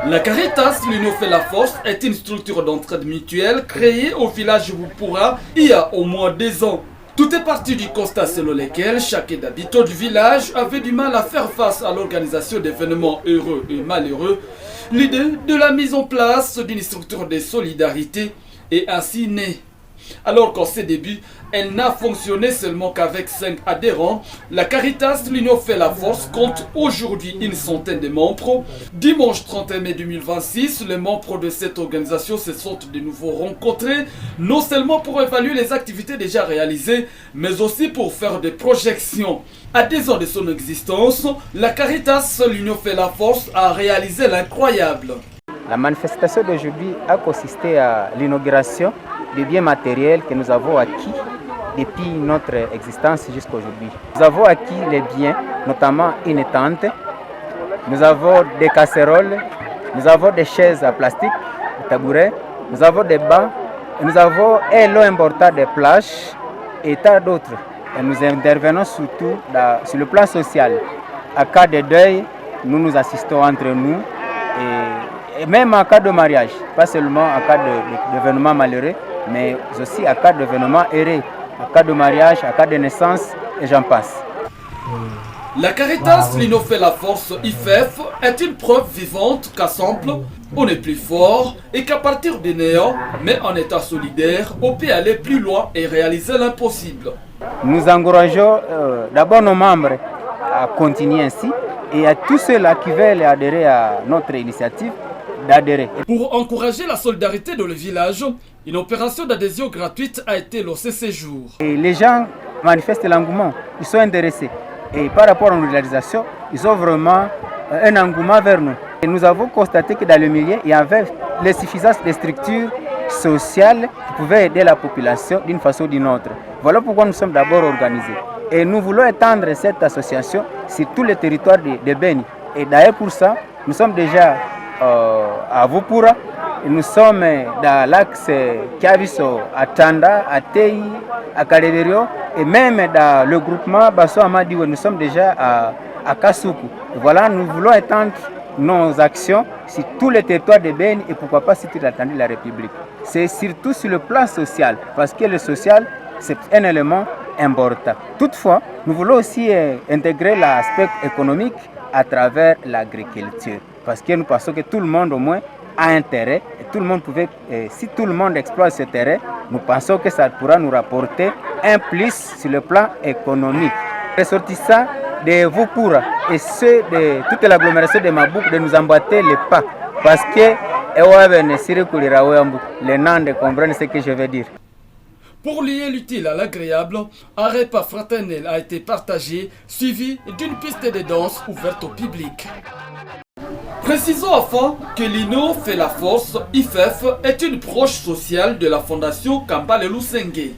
La Caritas l'Union fait la force est une structure d'entraide mutuelle créée au village Bupura il y a au moins 2 ans. Tout est parti du constat selon lequel chacun des habitants du village avait du mal à faire face à l'organisation d'événements heureux et malheureux. L'idée de la mise en place d'une structure de solidarité est ainsi née. Alors qu'en ses débuts, elle n'a fonctionné seulement qu'avec 5 adhérents, la Caritas l'Union fait la force compte aujourd'hui une centaine de membres. Dimanche 31 mai 2026, les membres de cette organisation se sont de nouveau rencontrés, non seulement pour évaluer les activités déjà réalisées, mais aussi pour faire des projections. À 2 ans de son existence, la Caritas l'Union fait la force a réalisé l'incroyable. La manifestation d'aujourd'hui a consisté à l'inauguration des biens matériels que nous avons acquis depuis notre existence jusqu'à aujourd'hui. Nous avons acquis les biens, notamment une tente, nous avons des casseroles, nous avons des chaises à plastique, des tabourets, nous avons des bancs, nous avons un lot important des plages et tant d'autres. Et nous intervenons surtout sur le plan social. À cas de deuil, nous assistons entre nous et même en cas de mariage, pas seulement en cas d'événement malheureux, mais aussi en cas d'événement heureux, en cas de mariage, en cas de naissance, et j'en passe. La Caritas l'Union fait la force IFEF est une preuve vivante qu'ensemble, on est plus fort et qu'à partir du néant, mais en état solidaire, on peut aller plus loin et réaliser l'impossible. Nous encourageons d'abord nos membres à continuer ainsi et à tous ceux-là qui veulent adhérer à notre initiative, d'adhérer. Pour encourager la solidarité dans le village, une opération d'adhésion gratuite a été lancée ces jours. Et les gens manifestent l'engouement, ils sont intéressés. Et par rapport à nos réalisations, ils ont vraiment un engouement vers nous. Et nous avons constaté que dans le milieu, il y avait l'insuffisance des structures sociales qui pouvaient aider la population d'une façon ou d'une autre. Voilà pourquoi nous sommes d'abord organisés. Et nous voulons étendre cette association sur tout le territoire de Beni. Et d'ailleurs pour ça, nous sommes déjà à Vupura, et nous sommes dans l'axe Kiaviso, à Tanda, à Tei, à Kaleverio, et même dans le groupement Basso Amadiwe, nous sommes déjà à Kasuku. Et voilà, nous voulons étendre nos actions sur tous les territoires de Beni et pourquoi pas sur toute l'étendue de la République. C'est surtout sur le plan social, parce que le social, c'est un élément important. Toutefois, nous voulons aussi intégrer l'aspect économique à travers l'agriculture. Parce que nous pensons que tout le monde au moins a intérêt et tout le monde pouvait, si tout le monde exploite ce terrain, nous pensons que ça pourra nous rapporter un plus sur le plan économique. Ressortissant de Vupura et ceux de toute l'agglomération de Mabouk de nous emboîter les pas. Parce que les Nandes comprennent ce que je veux dire. Pour lier l'utile à l'agréable, un repas fraternel a été partagé, suivi d'une piste de danse ouverte au public. Précisons enfin que l'Union fait la force IFEF est une proche sociale de la fondation Kambale Lusenge.